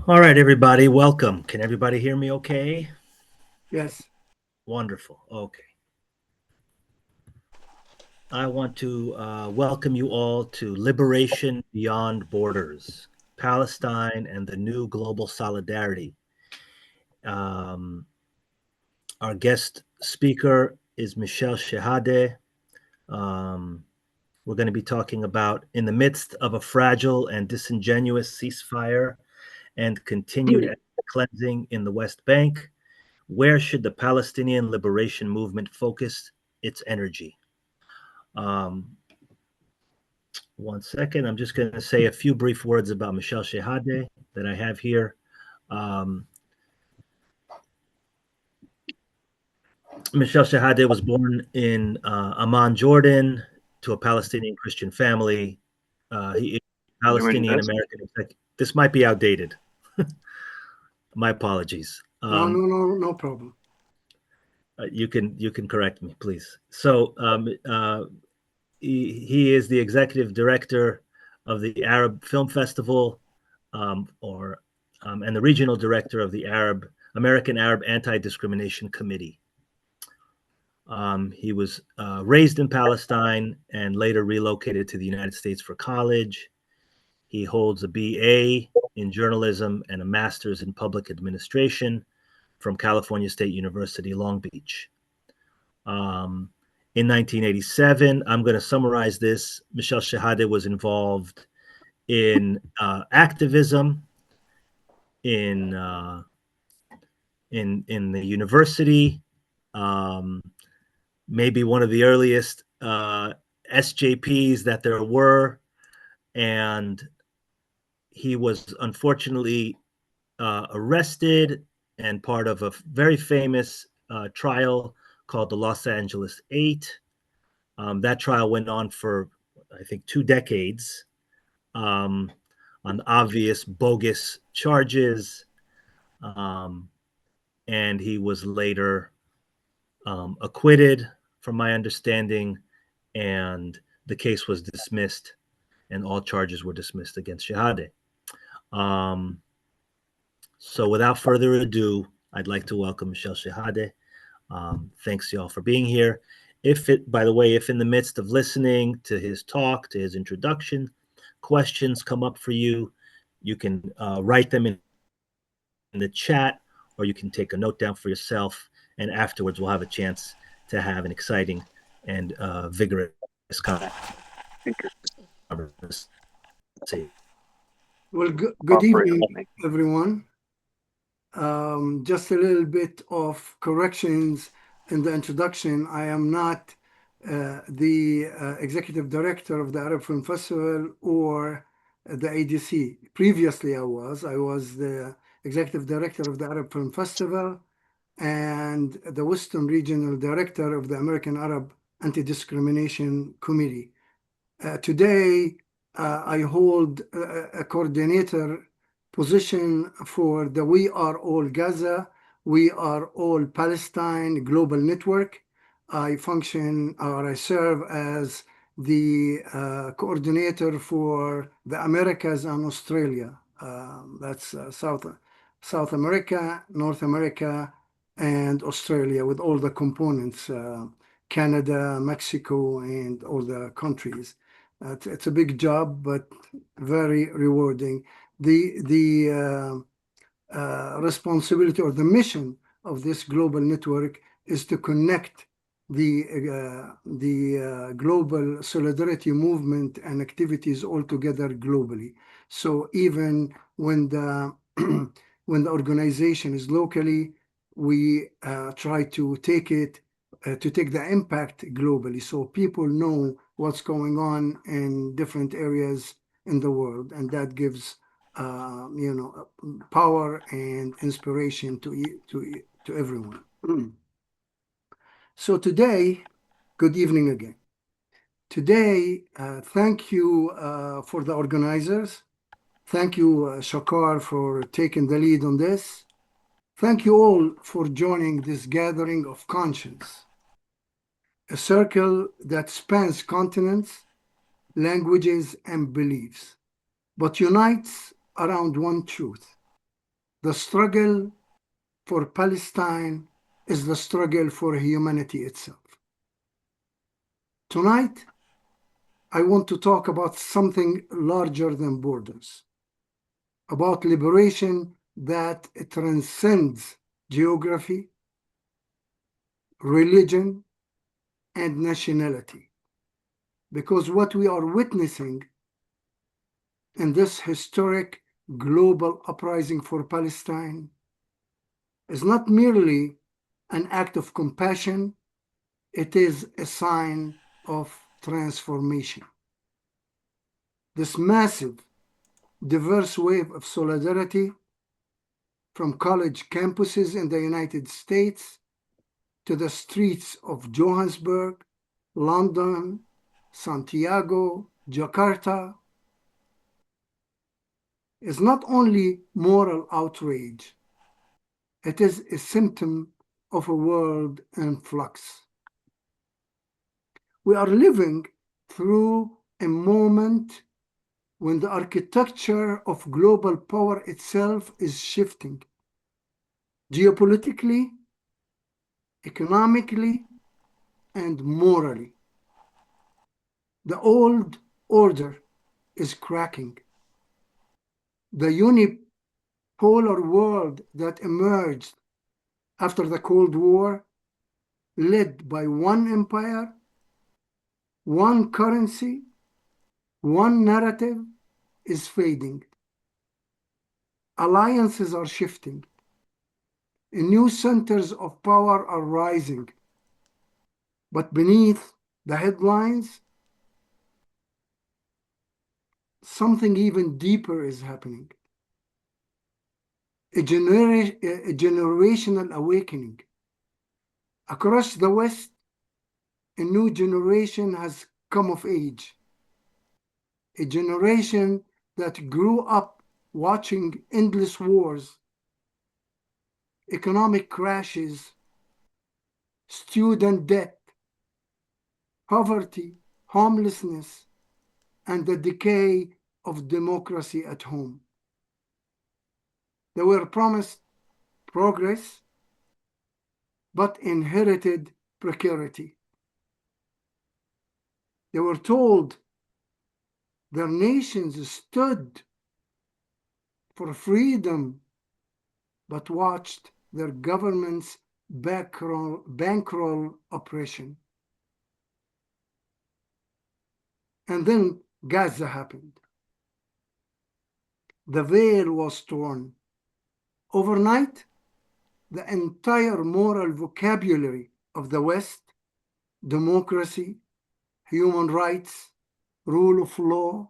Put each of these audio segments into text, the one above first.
All right, everybody, welcome. Can everybody hear me okay? Yes. Wonderful. Okay. I want to welcome you all to Liberation Beyond Borders, Palestine and the New Global Solidarity. Um, our guest speaker is Michel Shehadeh. Um, we're going to be talking about in the midst of a fragile and disingenuous ceasefire and continued cleansing in the West Bank, where should the Palestinian liberation movement focus its energy? Um, One second. I'm just going to say a few brief words about Michel Shehadeh that I have here. Um, Michel Shehadeh was born in Amman, Jordan, to a Palestinian Christian family. He is Palestinian American. This might be outdated. My apologies. No problem. You can correct me, please. So he is the executive director of the Arab Film Festival, and the regional director of the American Arab Anti Discrimination Committee. He was raised in Palestine and later relocated to the United States for college. He holds a BA in journalism and a master's in public administration from California State University, Long Beach. In 1987, I'm going to summarize this. Michel Shehadeh was involved in activism in the university, maybe one of the earliest SJPs that there were, and he was unfortunately arrested and part of a very famous trial called the Los Angeles Eight. That trial went on for, I think, 2 decades on obvious bogus charges. And he was later acquitted, from my understanding, and the case was dismissed and all charges were dismissed against Shehadeh. So without further ado, I'd like to welcome Michel Shehadeh. Thanks y'all for being here. By the way, if in the midst of listening to his talk, to his introduction, questions come up for you, you can write them in the chat, or you can take a note down for yourself, and afterwards we'll have a chance to have an exciting and vigorous conversation. Well, good evening, everyone. Just a little bit of corrections in the introduction. I am not the executive director of the Arab Film Festival or the ADC. Previously, I was the executive director of the Arab Film Festival and the Western Regional Director of the American Arab Anti-Discrimination Committee. Today, I hold a coordinator position for the We Are All Gaza, We Are All Palestine global network. I function or I serve as the coordinator for the Americas and Australia. That's South America, North America, and Australia, with all the components, Canada, Mexico, and all the countries. It's a big job, but very rewarding. The responsibility or the mission of this global network is to connect the global solidarity movement and activities all together globally. So even when the when the organization is locally, we try to take the impact globally, so people know what's going on in different areas in the world, and that gives power and inspiration to everyone. So today, good evening again. Today, thank you for the organizers. Thank you, Shakar, for taking the lead on this. Thank you all for joining this gathering of conscience, a circle that spans continents, languages, and beliefs, but unites around one truth: The struggle for Palestine is the struggle for humanity itself. Tonight, I want to talk about something larger than borders, about liberation that transcends geography, religion, and nationality. Because what we are witnessing in this historic global uprising for Palestine is not merely an act of compassion, it is a sign of transformation. This massive, diverse wave of solidarity from college campuses in the United States to the streets of Johannesburg, London, Santiago, Jakarta, is not only moral outrage, it is a symptom of a world in flux. We are living through a moment when the architecture of global power itself is shifting, geopolitically, economically, and morally. The old order is cracking. The unipolar world that emerged after the Cold War, led by one empire, one currency, one narrative, is fading. Alliances are shifting. New centers of power are rising. But beneath the headlines, something even deeper is happening. A generational awakening. Across the West, a new generation has come of age. A generation that grew up watching endless wars, economic crashes, student debt, poverty, homelessness, and the decay of democracy at home. They were promised progress, but inherited precarity. They were told their nations stood for freedom, but watched their governments bankroll oppression. And then Gaza happened. The veil was torn. Overnight, the entire moral vocabulary of the West, democracy, human rights, rule of law,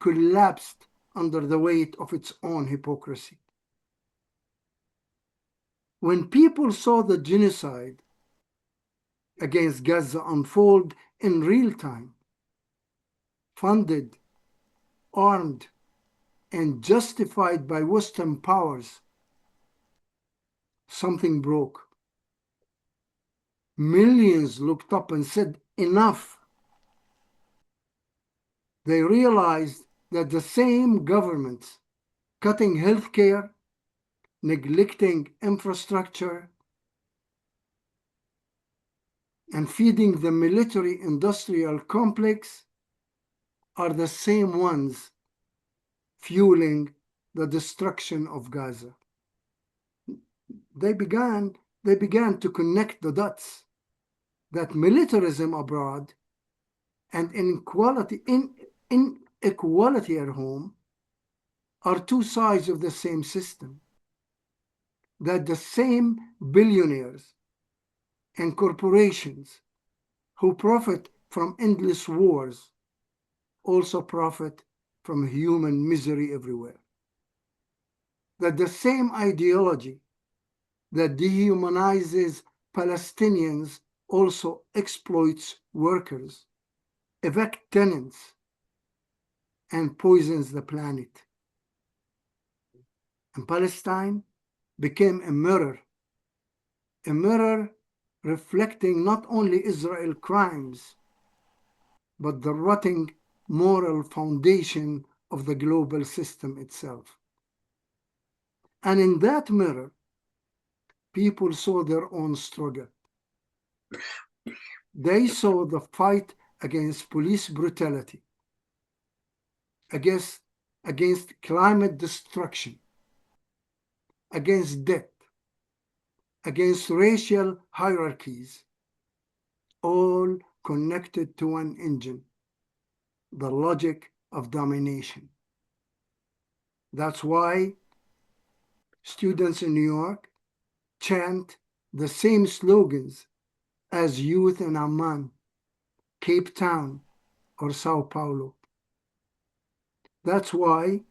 collapsed under the weight of its own hypocrisy. When people saw the genocide against Gaza unfold in real time, funded, armed, and justified by Western powers, something broke. Millions looked up and said, enough. They realized that the same governments cutting healthcare, neglecting infrastructure, and feeding the military-industrial complex are the same ones fueling the destruction of Gaza. They began to connect the dots that militarism abroad and inequality at home are two sides of the same system, that the same billionaires and corporations who profit from endless wars also profit from human misery everywhere, that the same ideology that dehumanizes Palestinians also exploits workers, evicts tenants, and poisons the planet. And Palestine became a mirror reflecting not only Israel's crimes, but the rotting moral foundation of the global system itself. And in that mirror, people saw their own struggle. They saw the fight against police brutality, against climate destruction, against debt, against racial hierarchies, all connected to one engine, the logic of domination. That's why students in New York chant the same slogans as youth in Amman, Cape Town, or Sao Paulo. That's why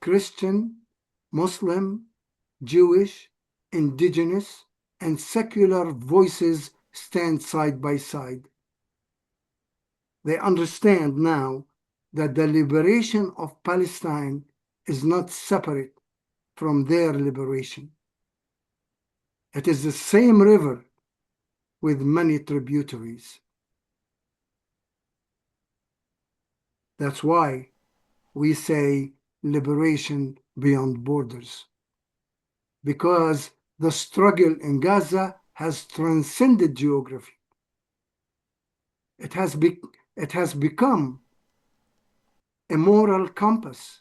Christian, Muslim, Jewish, indigenous, and secular voices stand side by side. They understand now that the liberation of Palestine is not separate from their liberation. It is the same river with many tributaries. That's why we say liberation beyond borders, because the struggle in Gaza has transcended geography. It has become a moral compass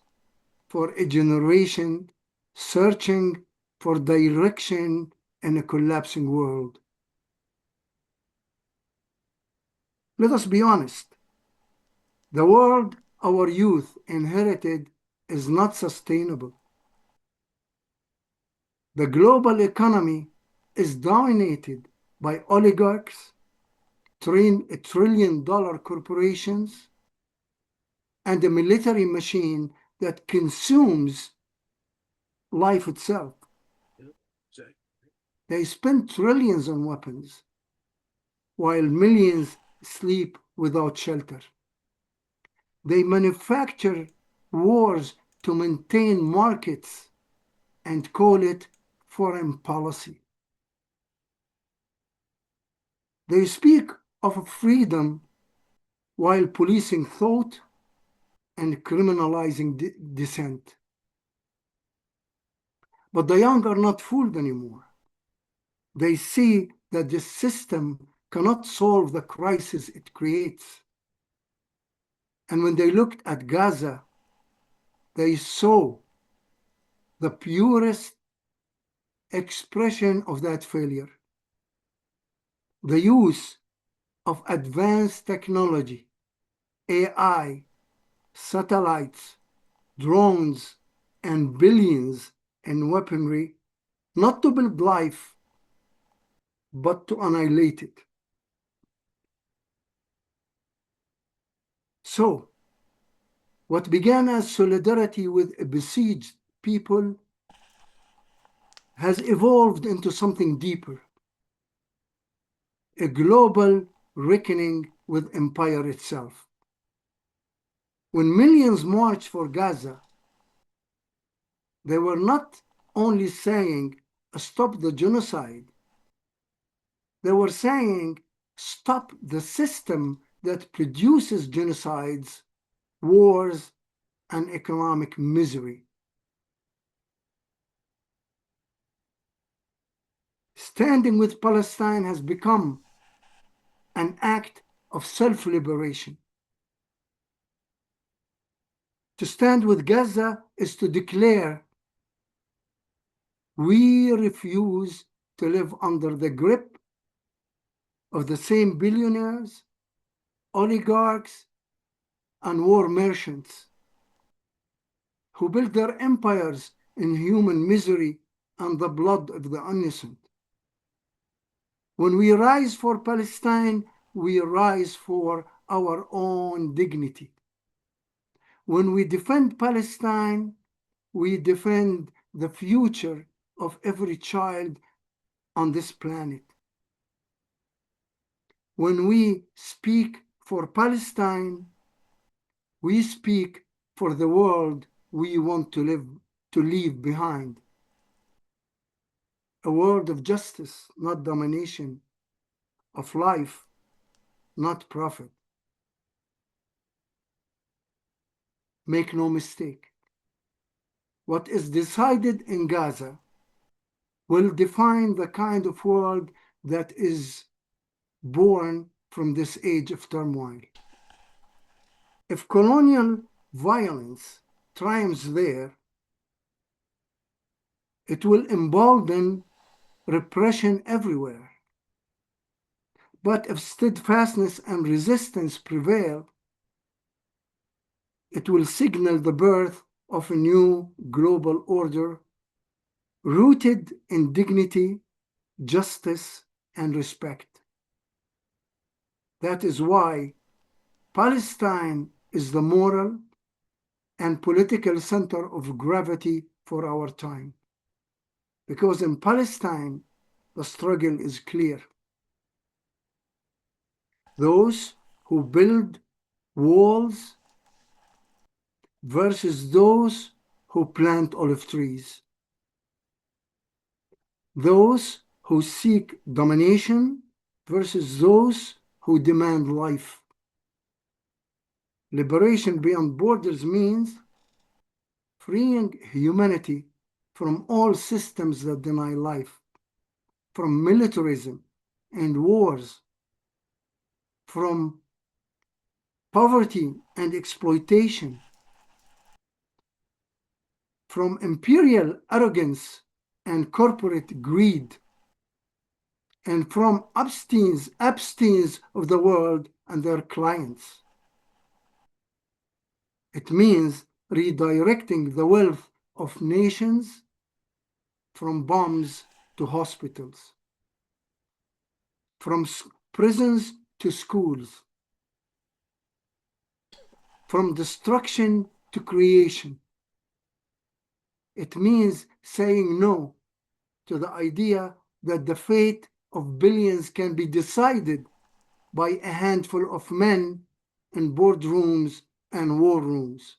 for a generation searching for direction in a collapsing world. Let us be honest. The world our youth inherited is not sustainable. The global economy is dominated by oligarchs, trillion-dollar corporations, and a military machine that consumes life itself. They spend trillions on weapons, while millions sleep without shelter. They manufacture wars to maintain markets and call it foreign policy. They speak of freedom while policing thought and criminalizing dissent. But the young are not fooled anymore. They see that this system cannot solve the crisis it creates. And when they looked at Gaza, they saw the purest expression of that failure. The use of advanced technology, AI, satellites, drones, and billions in weaponry, not to build life, but to annihilate it. So, what began as solidarity with a besieged people has evolved into something deeper, a global reckoning with empire itself. When millions marched for Gaza, they were not only saying, stop the genocide. They were saying, stop the system that produces genocides, wars, and economic misery. Standing with Palestine has become an act of self-liberation. To stand with Gaza is to declare, we refuse to live under the grip of the same billionaires, oligarchs, and war merchants who built their empires in human misery and the blood of the innocent. When we rise for Palestine, we rise for our own dignity. When we defend Palestine, we defend the future of every child on this planet. When we speak for Palestine, we speak for the world we want to leave behind. A world of justice, not domination, of life, not profit. Make no mistake, What is decided in Gaza will define the kind of world that is born from this age of turmoil. If colonial violence triumphs there, it will embolden repression everywhere. But if steadfastness and resistance prevail, it will signal the birth of a new global order rooted in dignity, justice, and respect. That is why Palestine is the moral and political center of gravity for our time. Because in Palestine, the struggle is clear. Those who build walls versus those who plant olive trees. Those who seek domination versus those who demand life. Liberation beyond borders means freeing humanity from all systems that deny life, from militarism and wars, from poverty and exploitation, from imperial arrogance and corporate greed, and from Epstein's of the world and their clients. It means redirecting the wealth of nations from bombs to hospitals, from prisons to schools, from destruction to creation. It means saying no to the idea that the fate of billions can be decided by a handful of men in boardrooms and war rooms.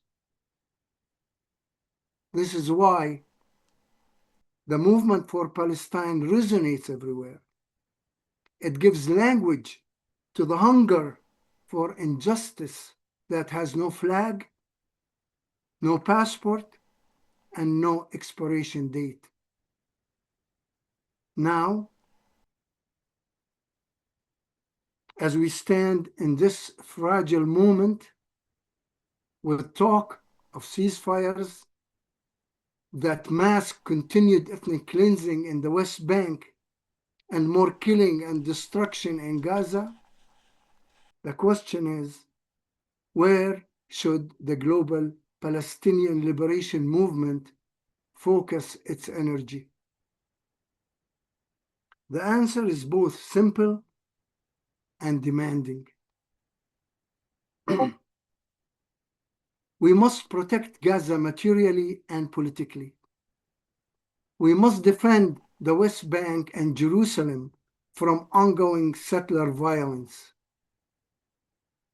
This is why the movement for Palestine resonates everywhere. It gives language to the hunger for injustice that has no flag, no passport, and no expiration date. Now, as we stand in this fragile moment with talk of ceasefires that mask continued ethnic cleansing in the West Bank and more killing and destruction in Gaza, the question is, where should the global Palestinian liberation movement focus its energy? The answer is both simple and demanding. We must protect Gaza materially and politically. We must defend the West Bank and Jerusalem from ongoing settler violence.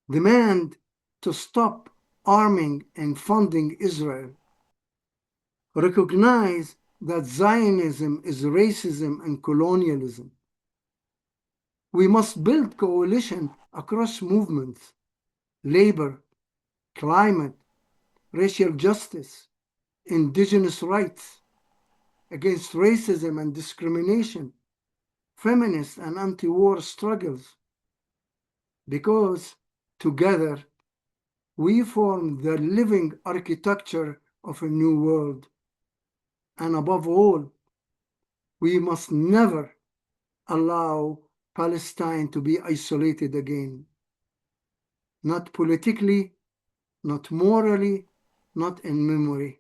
Demand to stop arming and funding Israel. Recognize that Zionism is racism and colonialism. We must build coalition across movements, labor, climate, racial justice, indigenous rights, against racism and discrimination, feminist and anti-war struggles, because together we form the living architecture of a new world. And above all, we must never allow Palestine to be isolated again. Not politically, not morally, not in memory.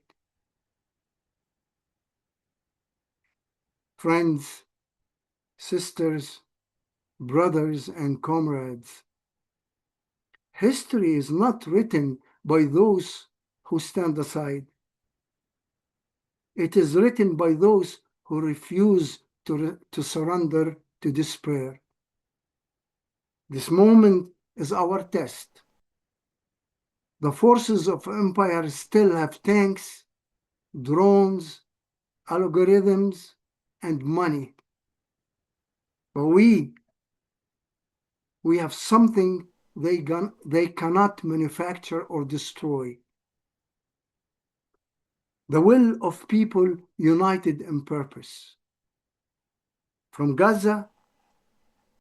Friends, sisters, brothers, and comrades, history is not written by those who stand aside. It is written by those who refuse to surrender to despair. This moment is our test. The forces of empire still have tanks, drones, algorithms, and money. But we have something they cannot manufacture or destroy. the will of people united in purpose. From Gaza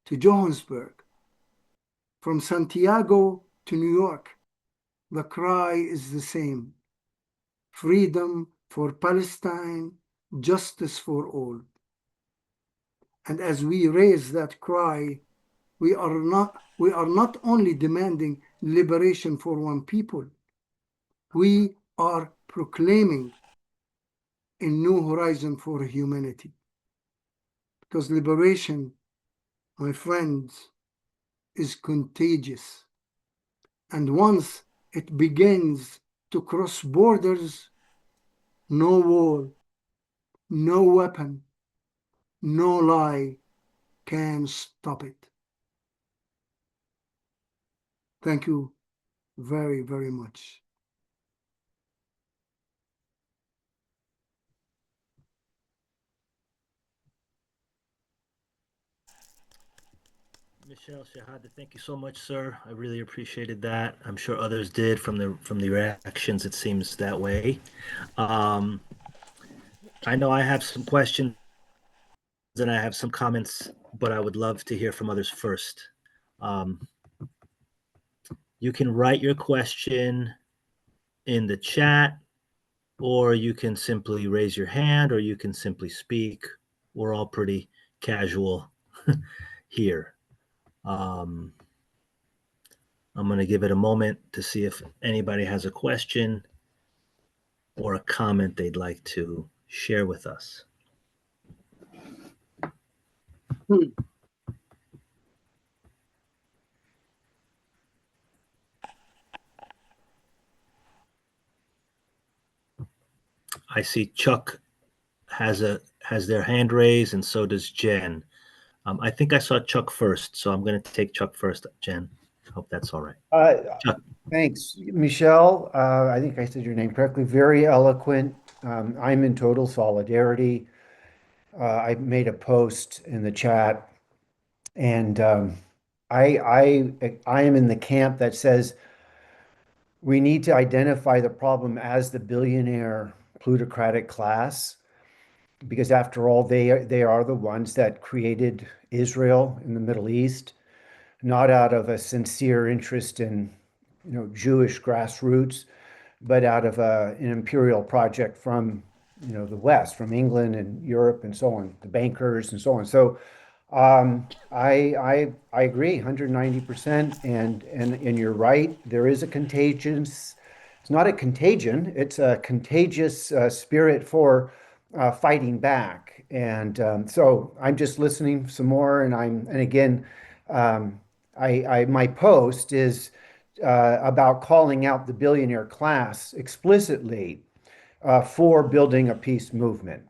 to Johannesburg, from Santiago to New York, the cry is the same: freedom for Palestine, justice for all. And as we raise that cry, we are not only demanding liberation for one people, we are proclaiming a new horizon for humanity. Because liberation, my friends, is contagious. And once it begins to cross borders, no wall, no weapon, no lie can stop it. Thank you very, very much. Michel Shehadeh, thank you so much, sir. I really appreciated that. I'm sure others did from the reactions. It seems that way. Um, I know I have some questions and I have some comments, but I would love to hear from others first. Um, you can write your question in the chat, or you can simply raise your hand, or you can simply speak. We're all pretty casual here. I'm going to give it a moment to see if anybody has a question or a comment they'd like to share with us. I see Chuck has their hand raised, and so does Jen. I think I saw Chuck first, so I'm going to take Chuck first, Jen. Hope that's all right. Chuck. Thanks, Michel. I think I said your name correctly. Very eloquent. I'm in total solidarity. I made a post in the chat, and I am in the camp that says we need to identify the problem as the billionaire plutocratic class, because after all, they are the ones that created Israel in the Middle East, not out of a sincere interest in, Jewish grassroots, but out of an imperial project from, the West, from England and Europe and so on, the bankers and so on. So I agree 190%, and you're right. There is a contagious. It's not a contagion. It's a contagious spirit for fighting back. And so I'm just listening some more, and again, my post is about calling out the billionaire class explicitly for building a peace movement.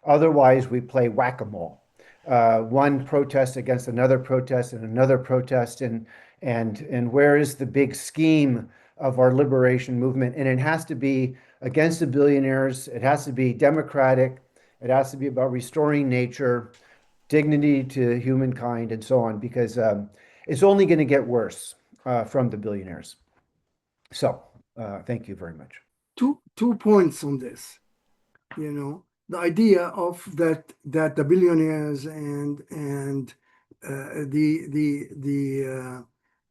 Otherwise, we play whack-a-mole. One protest against another protest and another protest, and where is the big scheme of our liberation movement? And it has to be against the billionaires. It has to be democratic. It has to be about restoring nature, dignity to humankind, and so on, because it's only going to get worse from the billionaires. So thank you very much. Two points on this. The idea of that the billionaires and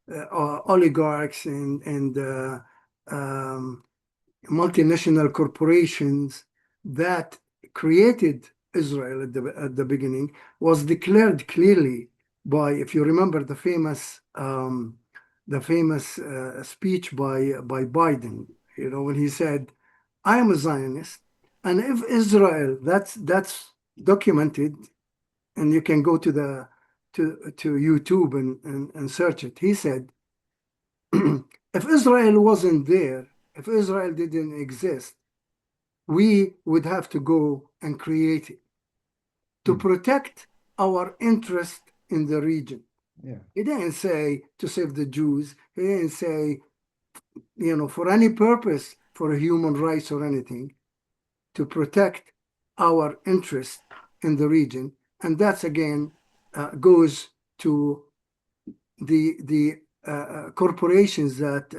the oligarchs and multinational corporations that created Israel at the beginning was declared clearly by, if you remember, the famous speech by Biden. When he said, "I am a Zionist, and if Israel," that's documented, and you can go to YouTube and search it. He said, if Israel wasn't there, if Israel didn't exist, we would have to go and create it to protect our interest in the region. Yeah. He didn't say to save the Jews. He didn't say, for any purpose, for human rights or anything, to protect our interest in the region. And that's again goes to the corporations that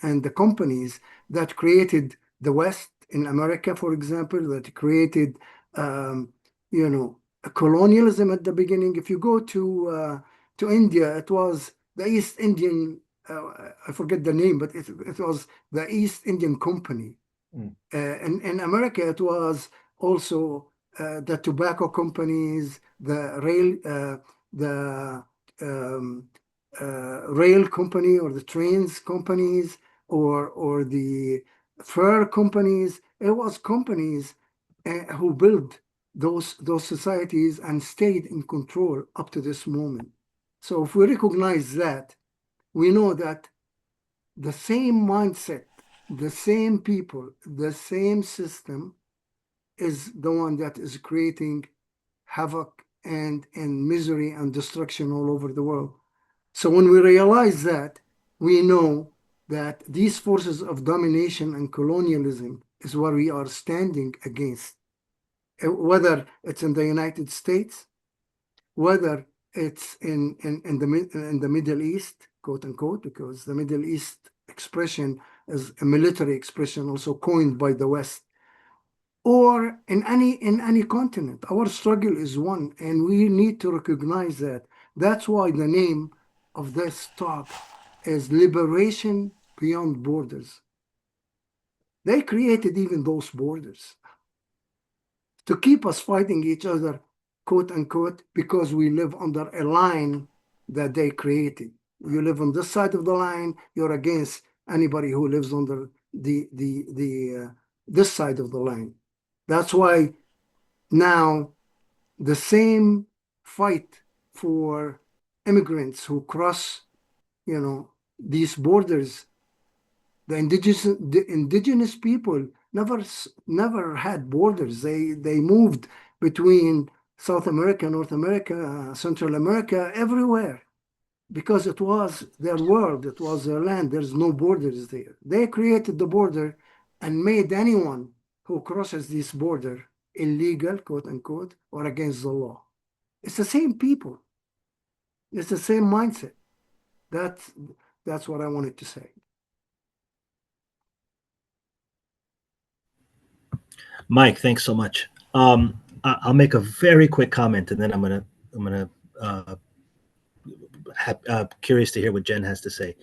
and the companies that created the West in America, for example, that created, um, a colonialism at the beginning. If you go to India, it was the East Indian, I forget the name, but it was the East Indian Company. Mm. In America, it was also the tobacco companies, the um, rail company, or the trains companies, or the fur companies. It was companies who built those societies and stayed in control up to this moment. So if we recognize that, we know that the same mindset, the same people, the same system is the one that is creating havoc and misery and destruction all over the world. So when we realize that, we know that these forces of domination and colonialism is what we are standing against, whether it's in the United States, whether it's in the Middle East, quote unquote, because the Middle East expression is a military expression also coined by the West, or in any continent. Our struggle is one, and we need to recognize that. That's why the name of this talk is Liberation Beyond Borders. They created even those borders to keep us fighting each other, quote unquote, because we live under a line that they created. You live on this side of the line, you're against anybody who lives under this side of the line. That's why now the same fight for immigrants who cross, these borders. The indigenous people never had borders. They moved between South America, North America, Central America, everywhere, because it was their world, it was their land. There's no borders there. They created the border and made anyone who crosses this border illegal, quote unquote, or against the law. It's the same people. It's the same mindset. That's what I wanted to say. Mike, thanks so much. I'll make a very quick comment, and then I'm gonna curious to hear what Jen has to say.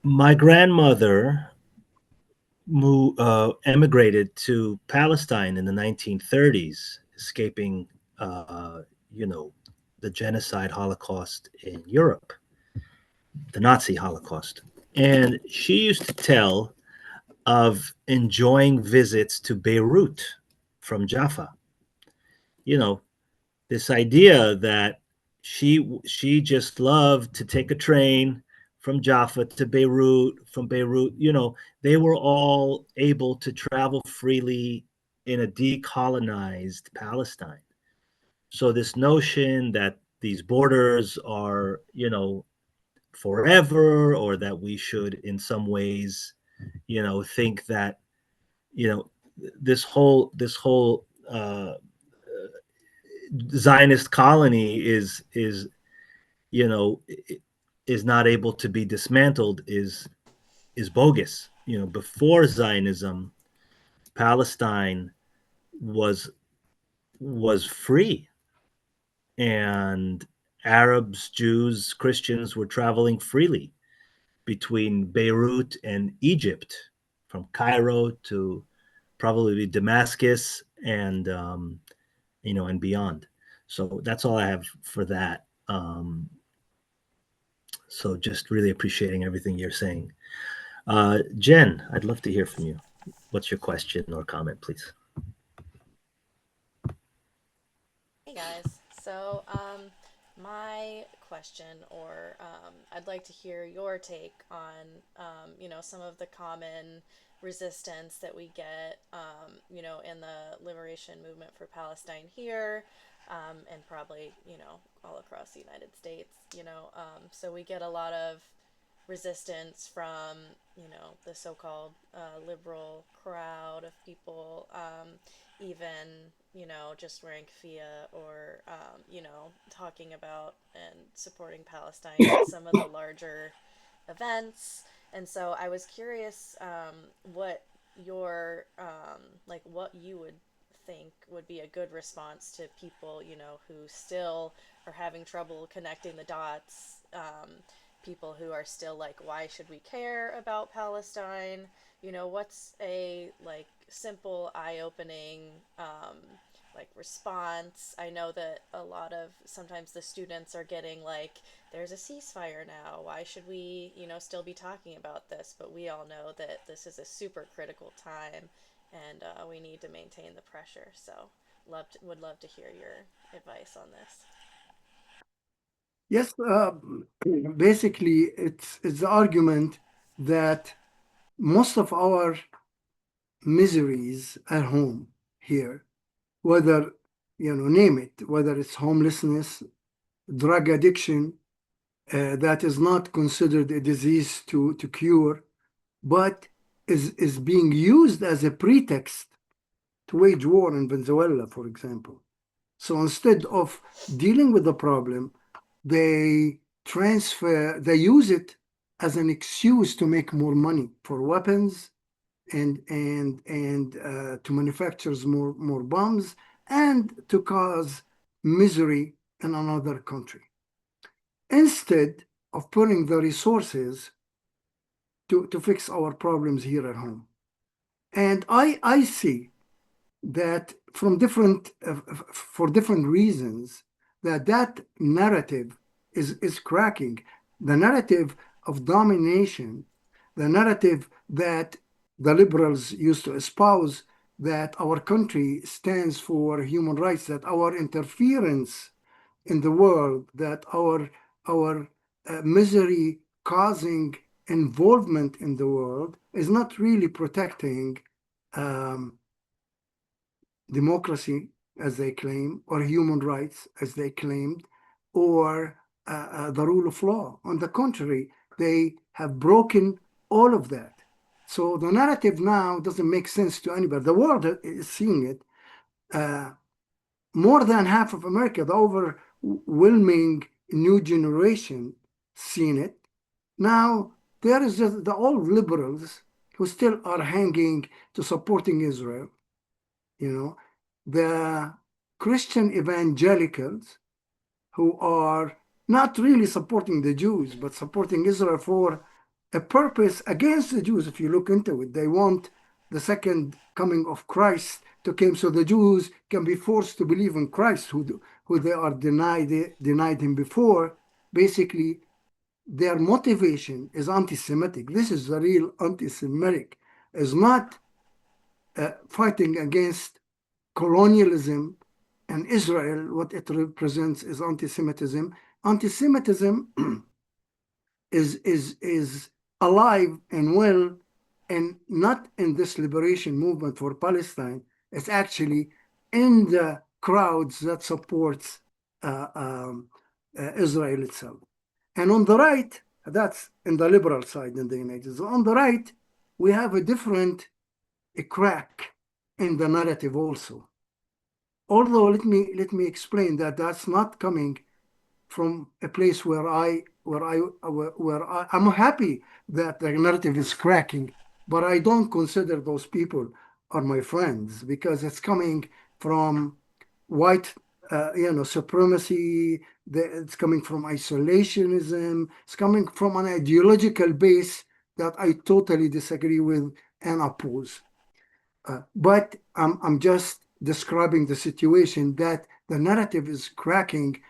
My grandmother emigrated to Palestine in the 1930s, escaping, you know, the genocide Holocaust in Europe, the Nazi Holocaust. And she used to tell of enjoying visits to Beirut from Jaffa. You know, this idea that she just loved to take a train from Jaffa to Beirut, from Beirut, they were all able to travel freely in a decolonized Palestine. So this notion that these borders are, forever, or that we should in some ways, think that, you know, this whole Zionist colony you know is not able to be dismantled is bogus. Before Zionism, Palestine was free, and Arabs, Jews, Christians were traveling freely between Beirut and Egypt, from Cairo to probably Damascus, and beyond. So that's all I have for that. So just really appreciating everything you're saying. Jen, I'd love to hear from you. What's your question or comment, please? Hey guys. So, my question, or I'd like to hear your take on, some of the common resistance that we get, in the liberation movement for Palestine here, and probably, all across the United States. So we get a lot of resistance from, the so-called liberal crowd of people, even, just wearing keffiyeh, or, talking about and supporting Palestine at some of the larger events. And so I was curious, what your like what you would think would be a good response to people, who still are having trouble connecting the dots. People who are still like, why should we care about Palestine? What's a like simple, eye-opening like response? I know that a lot of sometimes the students are getting like, there's a ceasefire now. Why should we, still be talking about this? But we all know that this is a super critical time, and we need to maintain the pressure. So, would love to hear your advice on this. Yes, basically, it's the argument that most of our miseries at home here, whether, name it, whether it's homelessness, drug addiction, that is not considered a disease to cure, but is being used as a pretext to wage war in Venezuela, for example. So instead of dealing with the problem, they use it as an excuse to make more money for weapons and to manufacture more bombs and to cause misery in another country, instead of putting the resources to fix our problems here at home. And I see that from for different reasons, that narrative is cracking. The narrative of domination, the narrative that the liberals used to espouse, that our country stands for human rights, that our interference in the world, that our misery causing involvement in the world is not really protecting um, democracy as they claim, or human rights as they claimed, or the rule of law. On the contrary, they have broken all of that. So the narrative now doesn't make sense to anybody. The world is seeing it. More than half of America, the overwhelming new generation, seen it. Now there is just the old liberals who still are hanging to supporting Israel, the Christian evangelicals who are not really supporting the Jews, but supporting Israel for a purpose against the Jews. If you look into it, they want the second coming of Christ to come, so the Jews can be forced to believe in Christ, who they are denied him before. Basically, their motivation is anti-Semitic. This is the real anti-Semitic. Is not fighting against colonialism and Israel. What it represents is anti-Semitism. Anti-Semitism is alive and well, and not in this liberation movement for Palestine. It's actually in the crowds that supports Israel itself. And on the right, that's in the liberal side in the United States. On the right, we have a crack in the narrative also. Although let me explain that that's not coming from a place where I'm happy that the narrative is cracking, but I don't consider those people are my friends, because it's coming from white supremacy. It's coming from isolationism. It's coming from an ideological base that I totally disagree with and oppose. But I'm just describing the situation that the narrative is cracking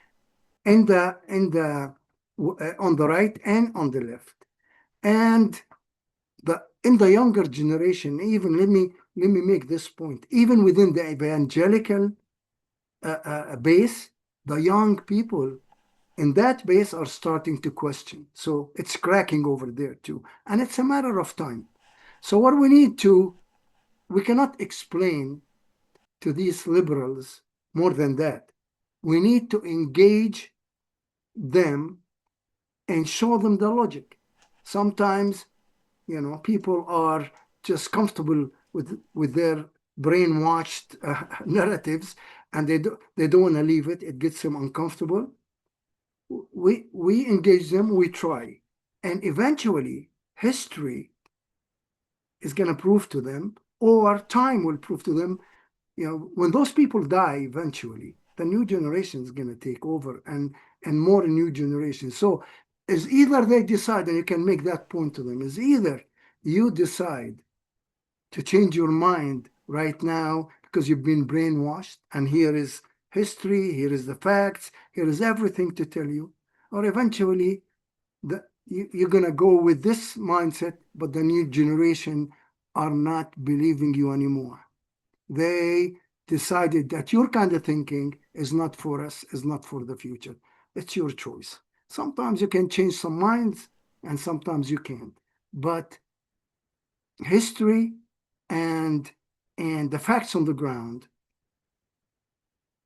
on the right and on the left, and in the younger generation. Even let me make this point. Even within the evangelical base, the young people in that base are starting to question. So it's cracking over there too, and it's a matter of time. So what we cannot explain to these liberals more than that. We need to engage them and show them the logic. Sometimes, people are just comfortable with their brainwashed narratives, and they don't want to leave it. It gets them uncomfortable. We engage them, we try, and eventually history is going to prove to them, or time will prove to them, when those people die eventually, the new generation is going to take over, and more new generations. So is either they decide, and you can make that point to them, is either you decide to change your mind right now because you've been brainwashed, and here is history, here is the facts, here is everything to tell you, or eventually you're going to go with this mindset, but the new generation are not believing you anymore. They decided that your kind of thinking is not for us, is not for the future. It's your choice. Sometimes you can change some minds, and sometimes you can't. But history and the facts on the ground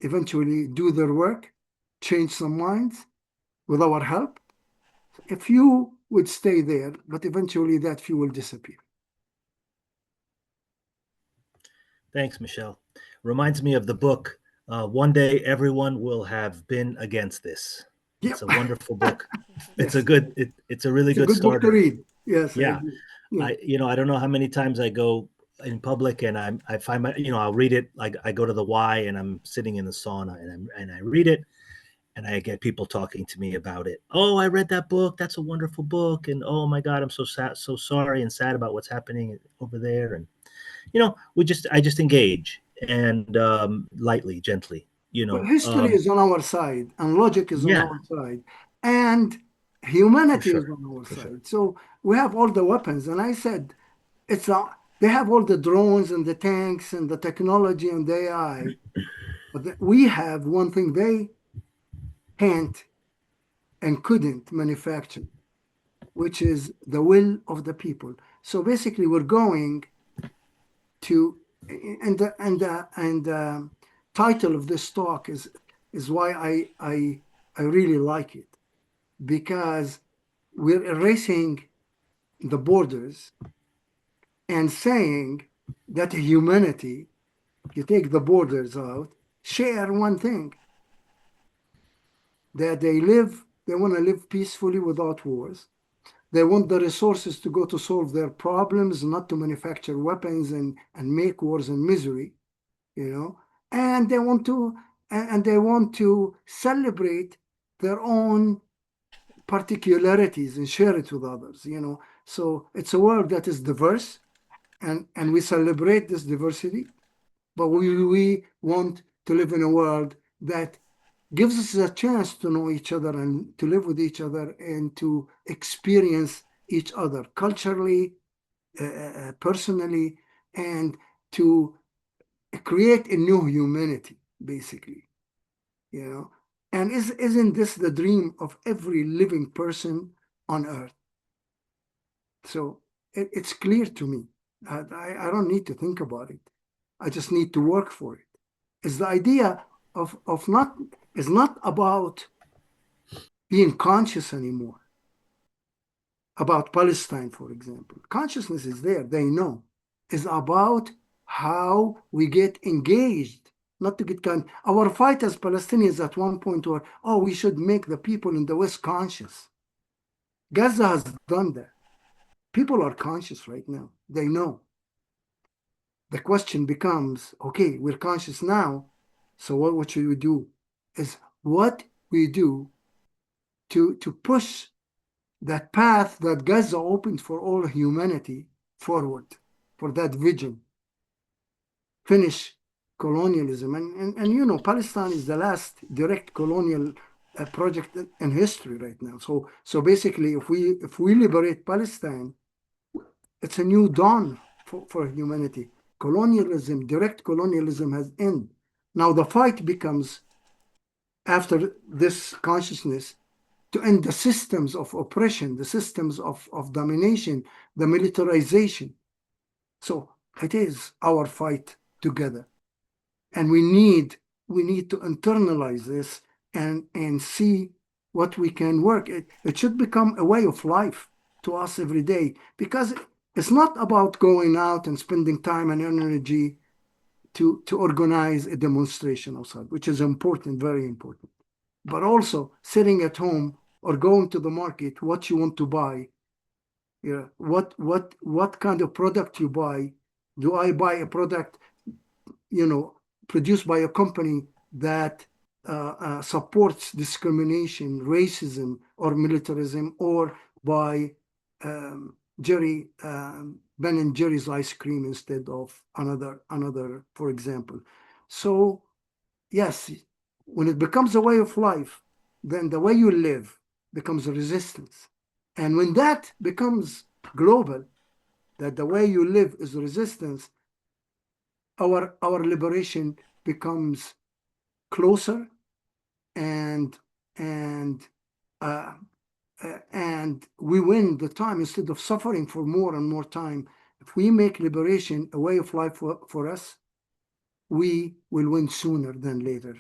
eventually do their work, change some minds with our help. A few would stay there, but eventually that few will disappear. Thanks, Michel. Reminds me of the book, One Day Everyone Will Have Been Against This. Yep. It's a wonderful book. Yes. It's a really It's a good good book to starter. read. Yes, I Yeah. agree. Yeah. I don't know how many times I go in public and I find I'll read it. Like I go to the Y and I'm sitting in the sauna and I read it, and I get people talking to me about it. Oh, I read that book. That's a wonderful book. And oh my God, I'm so sad, so sorry and sad about what's happening over there. And I just engage and lightly, gently. Well, history is on our side, and logic is on Yeah, our side, and for humanity is sure, on our for sure. side. So we have all the weapons, and I said, they have all the drones and the tanks and the technology and the AI, but we have one thing they can't and couldn't manufacture, which is the will of the people. So basically, we're going to, and the title of this talk is why I really like it, because we're erasing the borders and saying that humanity, you take the borders out, share one thing, that they want to live peacefully without wars. They want the resources to go to solve their problems, not to manufacture weapons and make wars and misery, and they want to celebrate their own particularities and share it with others, So it's a world that is diverse, and we celebrate this diversity, but we want to live in a world that gives us a chance to know each other and to live with each other and to experience each other culturally, personally, and to create a new humanity, basically, And isn't this the dream of every living person on earth? So it's clear to me. I don't need to think about it. I just need to work for it. It's the idea of not, it's not about being conscious anymore. About Palestine, for example. Consciousness is there, they know. It's about how we get engaged, not to get our fight as Palestinians at one point were, we should make the people in the West conscious. Gaza has done that. People are conscious right now. They know. The question becomes, okay, we're conscious now, so what should we do? Is what we do to push that path that Gaza opened for all humanity forward, for that vision. Finish colonialism. And Palestine is the last direct colonial project in history right now. So basically, if we liberate Palestine, it's a new dawn for humanity. Colonialism, direct colonialism has ended. Now the fight becomes, after this consciousness, to end the systems of oppression, the systems of domination, the militarization. So it is our fight together. And we need to internalize this and see what we can work. It should become a way of life to us every day, because it's not about going out and spending time and energy to organize a demonstration outside, which is important, very important. But also sitting at home or going to the market, what you want to buy, Yeah. What kind of product you buy? Do I buy a product, produced by a company that supports discrimination, racism, or militarism, or by Ben and Jerry's ice cream instead of another, for example. So yes, when it becomes a way of life, then the way you live becomes a resistance. And when that becomes global, that the way you live is resistance, our liberation becomes closer, and and uh, and we win the time instead of suffering for more and more time. If we make liberation a way of life for us, we will win sooner than later,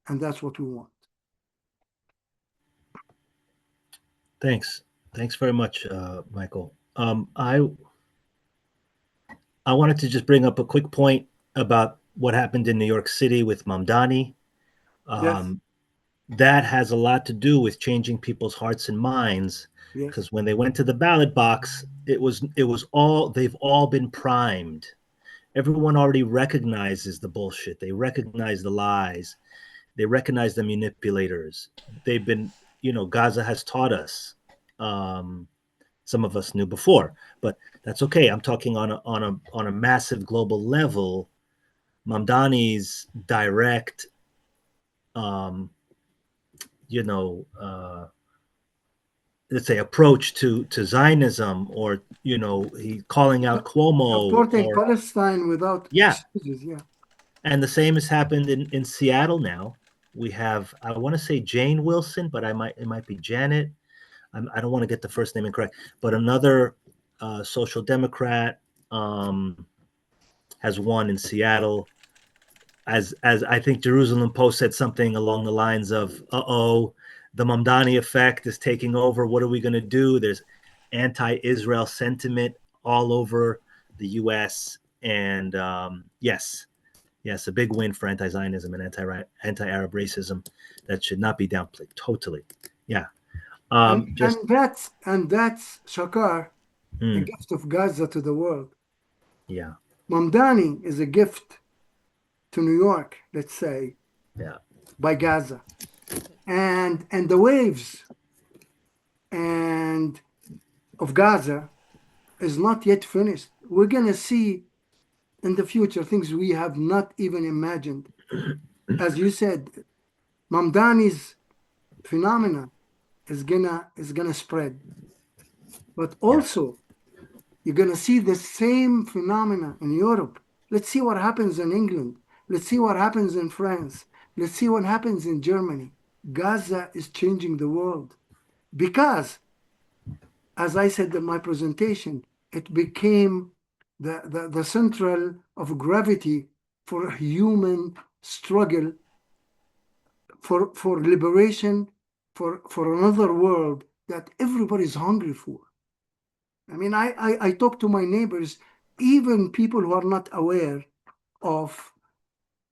and that's what we want. Thanks very much, Michael. I wanted to just bring up a quick point about what happened in New York City with Mamdani. Yes, That has a lot to do with changing people's hearts and minds, yes, because when they went to the ballot box, it was all they've all been primed. Everyone already recognizes the bullshit. They recognize the lies. They recognize the manipulators. They've been, Gaza has taught us. Some of us knew before, but that's okay. I'm talking on a massive global level. Mamdani's direct, um, you know, let's say approach to Zionism, or he calling out Cuomo, supporting or Palestine without yeah, excuses. Yeah, and the same has happened in Seattle now. We have, I want to say Jane Wilson, but it might be Janet. I don't want to get the first name incorrect, but another social democrat has won in Seattle. As I think Jerusalem Post said something along the lines of, "Uh-oh, the Mamdani effect is taking over. What are we going to do?" There's anti-Israel sentiment all over the U.S. And yes, a big win for anti-Zionism and anti-Arab racism that should not be downplayed. Totally, yeah. and Just that's Shakar, a mm, gift of Gaza to the world. yeah, Mamdani is a gift to New York, let's say, yeah, by Gaza, and the waves and of Gaza is not yet finished. We're gonna see in the future things we have not even imagined. As you said, Mamdani's phenomena is gonna spread, but yeah, also you're gonna see the same phenomena in Europe. Let's see what happens in England. Let's see what happens in France. Let's see what happens in Germany. Gaza is changing the world because, as I said in my presentation, it became the central of gravity for human struggle for liberation, for another world that everybody's hungry for. I mean, I talk to my neighbors, even people who are not aware of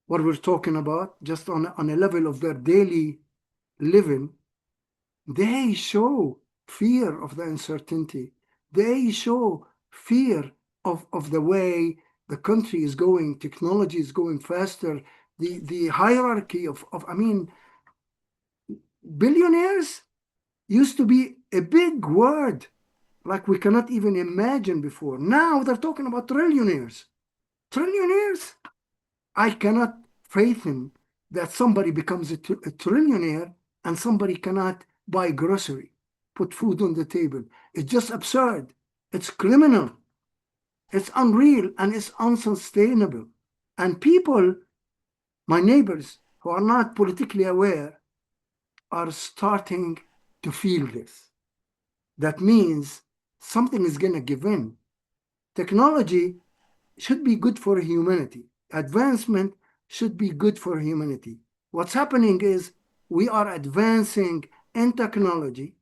what we're talking about, just on a level of their daily living. They show fear of the uncertainty. They show fear of the way the country is going, technology is going faster, the hierarchy of I mean, billionaires used to be a big word, like we cannot even imagine before. Now they're talking about trillionaires. Trillionaires? I cannot fathom that somebody becomes a trillionaire and somebody cannot buy grocery, put food on the table. It's just absurd. It's criminal. It's unreal and it's unsustainable. And people, my neighbors who are not politically aware, are starting to feel this. That means something is going to give in. Technology should be good for humanity. Advancement should be good for humanity. What's happening is we are advancing in technology,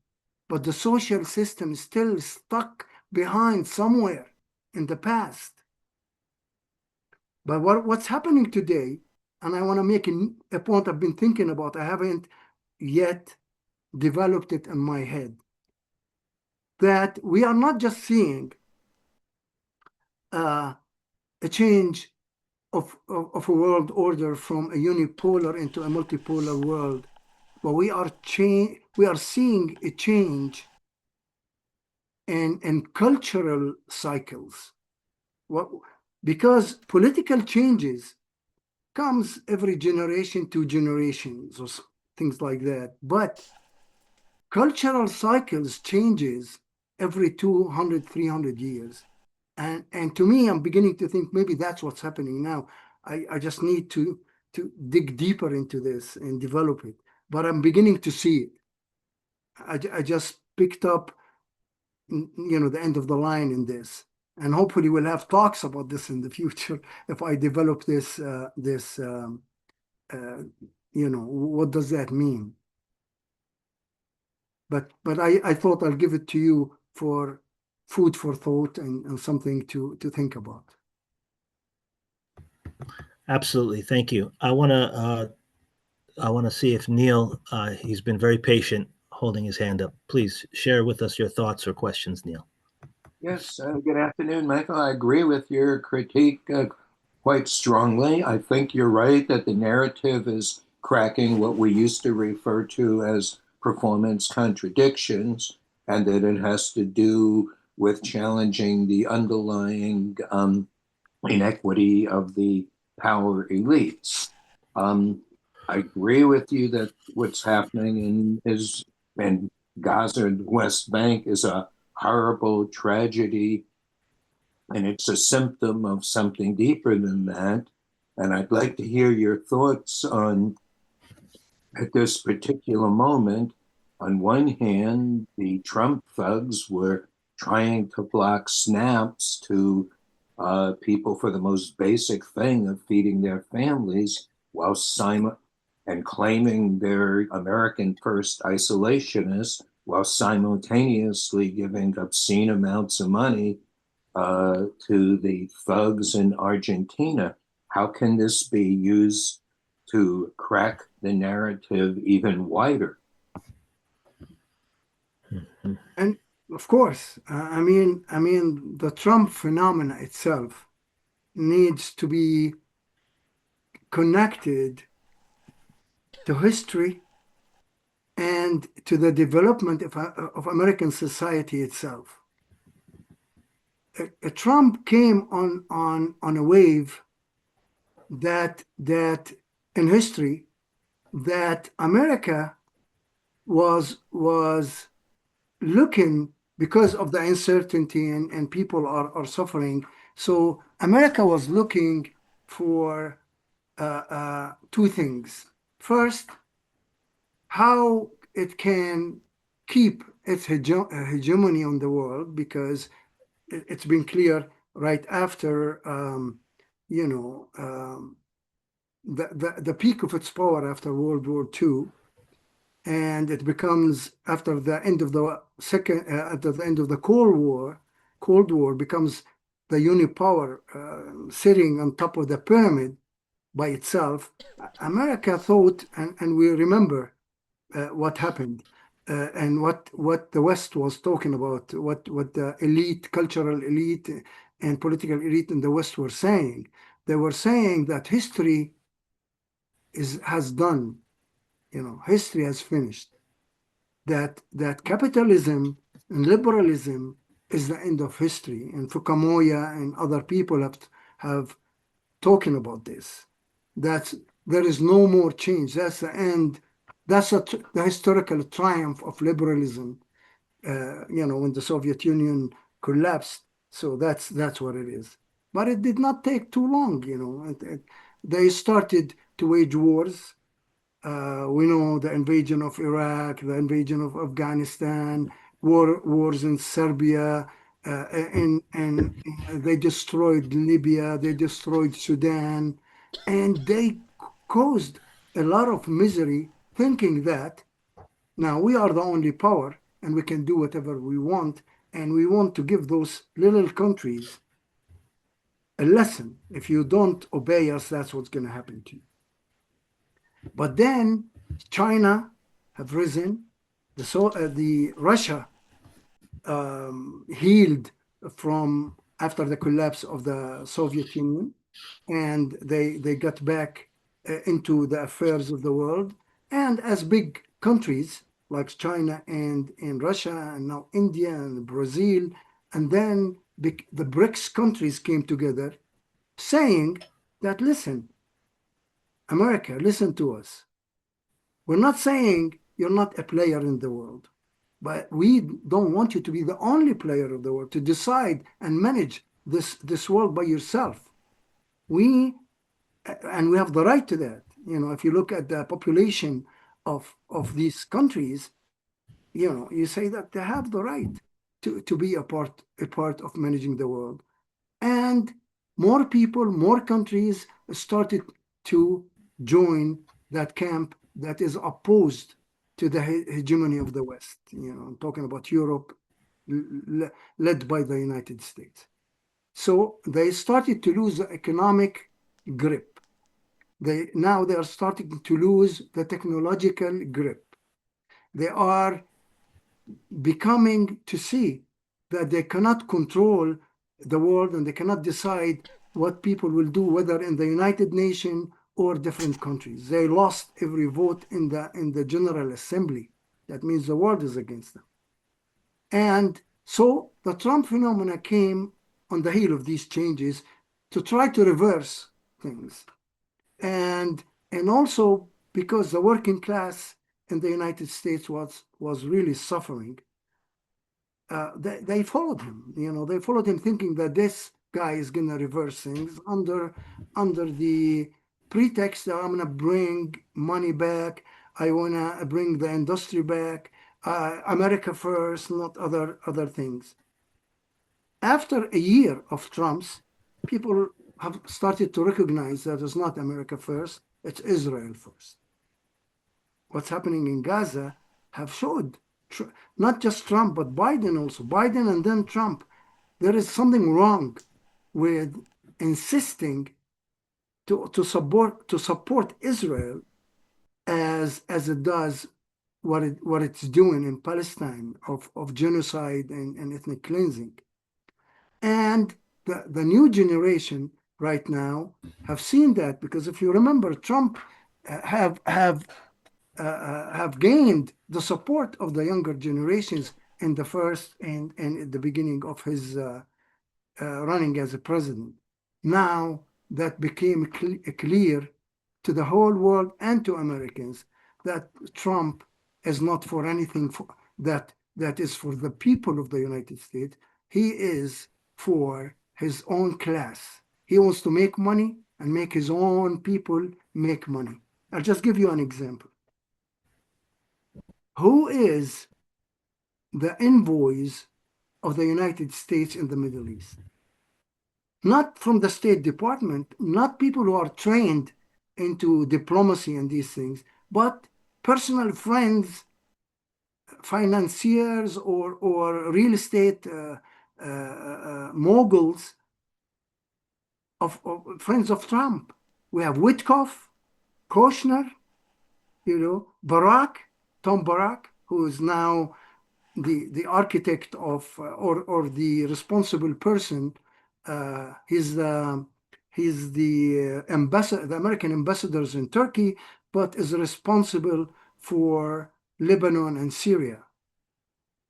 but the social system is still stuck behind somewhere in the past. But what's happening today, and I want to make a point I've been thinking about, I haven't yet developed it in my head. that we are not just seeing a change of a world order from a unipolar into a multipolar world, but we are seeing a change in cultural cycles. Because political changes comes every generation, 2 generations, or things like that. But cultural cycles changes every 200, 300 years. And to me, I'm beginning to think maybe that's what's happening now. I just need to dig deeper into this and develop it. But I'm beginning to see it. I just picked up, the end of the line in this. And hopefully we'll have talks about this in the future if I develop this, what does that mean? But I thought I'll give it to you for food for thought and something to think about. Absolutely, thank you. I want to see if Neil, he's been very patient, holding his hand up. Please share with us your thoughts or questions, Neil. Yes, good afternoon, Michael. I agree with your critique quite strongly. I think you're right that the narrative is cracking what we used to refer to as performance contradictions, and that it has to do with challenging the underlying inequity of the power elites. I agree with you that what's happening in Gaza and the West Bank is a horrible tragedy, and it's a symptom of something deeper than that. And I'd like to hear your thoughts on, at this particular moment, on one hand, the Trump thugs were trying to block snaps to people for the most basic thing of feeding their families, while and claiming they're American first isolationists, while simultaneously giving obscene amounts of money to the thugs in Argentina. How can this be used to crack the narrative even wider? And of course, I mean, the Trump phenomena itself needs to be connected to history and to the development of American society itself. Trump came on a wave that in history that America was looking, because of the uncertainty and people are suffering. So America was looking for two things. First, how it can keep its hegemony on the world, because it's been clear right after the peak of its power after World War II, and it becomes after the end of the Cold War becomes the unipower sitting on top of the pyramid by itself. America thought, and we remember what happened and what the West was talking about, what the elite, cultural elite and political elite in the West were saying. They were saying that history has done, history has finished, that capitalism and liberalism is the end of history. And Fukumoya and other people have talking about this. That there is no more change. That's the end. That's the historical triumph of liberalism. When the Soviet Union collapsed. So that's what it is. But it did not take too long. They started to wage wars. We know the invasion of Iraq, the invasion of Afghanistan, wars in Serbia, and they destroyed Libya, they destroyed Sudan, and they caused a lot of misery, thinking that now we are the only power and we can do whatever we want, and we want to give those little countries a lesson. If you don't obey us, that's what's going to happen to you. But then China have risen, the Russia healed from after the collapse of the Soviet Union, and they got back into the affairs of the world. And as big countries like China and Russia, and now India and Brazil, and then the BRICS countries came together saying that, listen, America, listen to us. We're not saying you're not a player in the world, but we don't want you to be the only player of the world, to decide and manage this world by yourself. We have the right to that. If you look at the population of these countries, you say that they have the right to be a part of managing the world. And more people, more countries started to join that camp that is opposed to the hegemony of the West. I'm talking about Europe, led by the United States. So they started to lose the economic grip. Now they are starting to lose the technological grip. They are becoming to see that they cannot control the world, and they cannot decide what people will do, whether in the United Nations or different countries. They lost every vote in the General Assembly. That means the world is against them. And so the Trump phenomena came on the heel of these changes to try to reverse things. And also because the working class in the United States was really suffering, they followed him. They followed him thinking that this guy is going to reverse things under the pretext that I'm going to bring money back. I want to bring the industry back. America first, not other things. After a year of Trump's, people have started to recognize that it's not America first, it's Israel first. What's happening in Gaza have showed, not just Trump, but Biden also. Biden and then Trump. There is something wrong with insisting to support Israel as it does what it's doing in Palestine of genocide and ethnic cleansing. And the new generation right now have seen that, because if you remember, Trump have gained the support of the younger generations in the first and at the beginning of his running as a president. Now that became clear to the whole world and to Americans that Trump is not for anything that is for the people of the United States. He is for his own class. He wants to make money and make his own people make money. I'll just give you an example. Who is the envoys of the United States in the Middle East? Not from the State Department, not people who are trained into diplomacy and these things, but personal friends, financiers, or real estate moguls of friends of Trump. We have Witkoff, Kushner, Barack, Tom Barack, who is now the architect of or the responsible person. He's the ambassador, the American ambassadors in Turkey, but is responsible for Lebanon and Syria.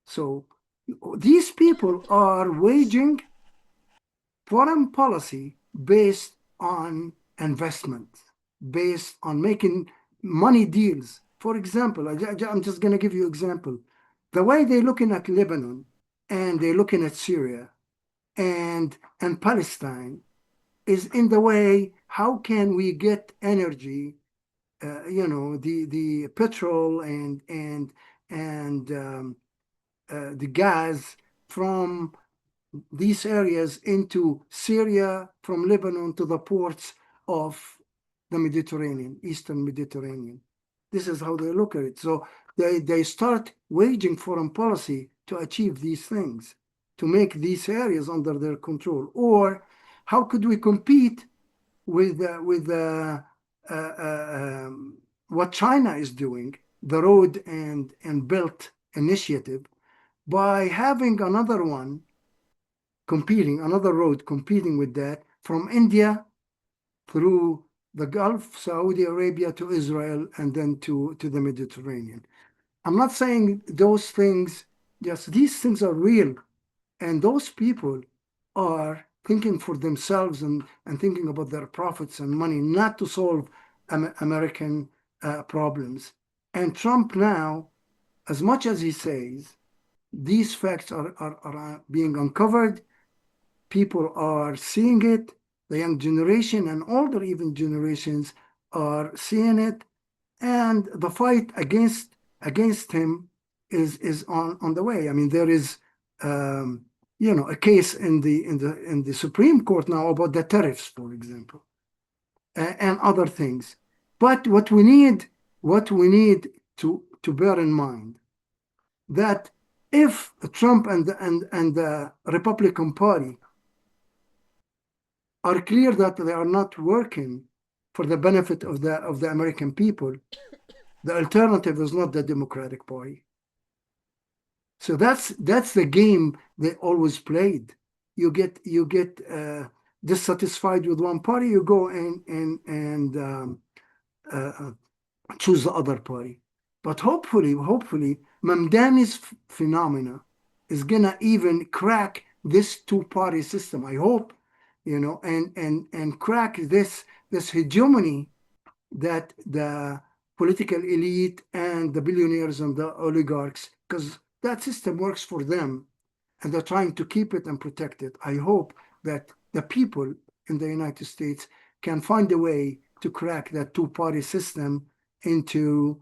So these people are waging foreign policy based on investment, based on making money deals. For example, I'm just going to give you an example. The way they're looking at Lebanon and they're looking at Syria and Palestine is in the way, how can we get energy, the petrol and the gas from these areas into Syria, from Lebanon to the ports of the Mediterranean, Eastern Mediterranean. This is how they look at it. So they start waging foreign policy to achieve these things, to make these areas under their control. Or how could we compete with what China is doing, the Road and Belt Initiative, by having another one competing, another road competing with that from India through the Gulf, Saudi Arabia to Israel, and then to the Mediterranean. I'm not saying those things, just these things are real. And those people are thinking for themselves and thinking about their profits and money, not to solve American problems. And Trump now, as much as he says, these facts are being uncovered. People are seeing it. The young generation and older even generations are seeing it. And the fight against him is on the way. I mean, there is a case in the Supreme Court now about the tariffs, for example, and other things. But what we need to bear in mind that if Trump and the Republican Party are clear that they are not working for the benefit of the American people, the alternative is not the Democratic Party. So that's the game they always played. You get dissatisfied with one party, you go and choose the other party. But hopefully, Mamdani's phenomena is gonna even crack this two-party system. I hope, and crack this hegemony that the political elite and the billionaires and the oligarchs, because that system works for them and they're trying to keep it and protect it. I hope that the people in the United States can find a way to crack that two-party system into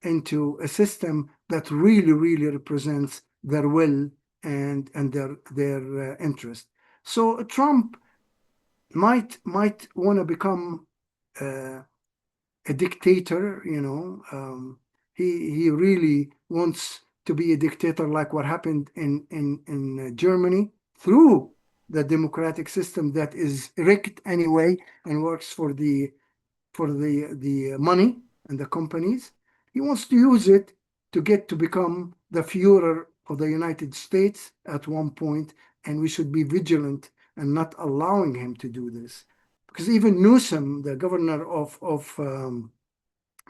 a system that really represents their will and their interest. So Trump might want to become a dictator, he really wants to be a dictator, like what happened in Germany, through the democratic system that is rigged anyway and works for the money and the companies. He wants to use it to become the Führer of the United States at one point, and we should be vigilant and not allowing him to do this. Because even Newsom, the governor of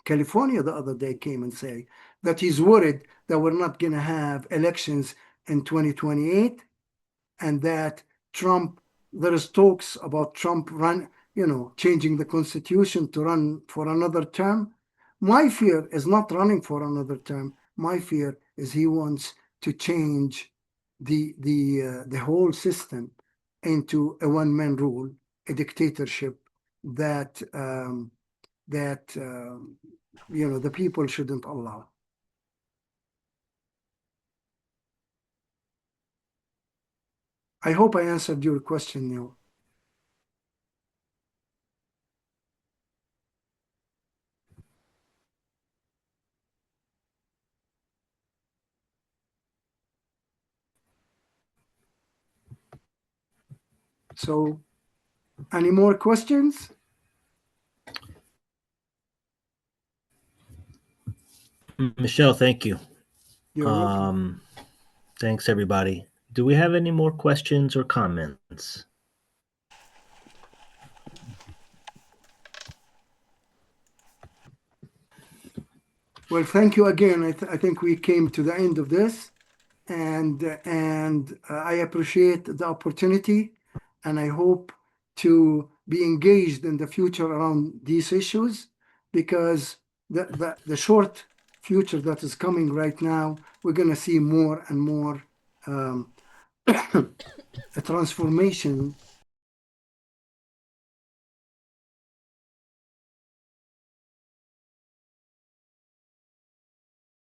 California, the other day came and say that he's worried that we're not going to have elections in 2028, and that there is talks about Trump changing the constitution to run for another term. My fear is not running for another term. My fear is he wants to change the whole system into a one-man rule, a dictatorship that the people shouldn't allow. I hope I answered your question, Neil. So, any more questions? Michelle, thank you. You're welcome. Thanks, everybody. Do we have any more questions or comments? Well, thank you again. I think we came to the end of this, and I appreciate the opportunity, and I hope to be engaged in the future around these issues, because the short future that is coming right now, we're going to see more and more a transformation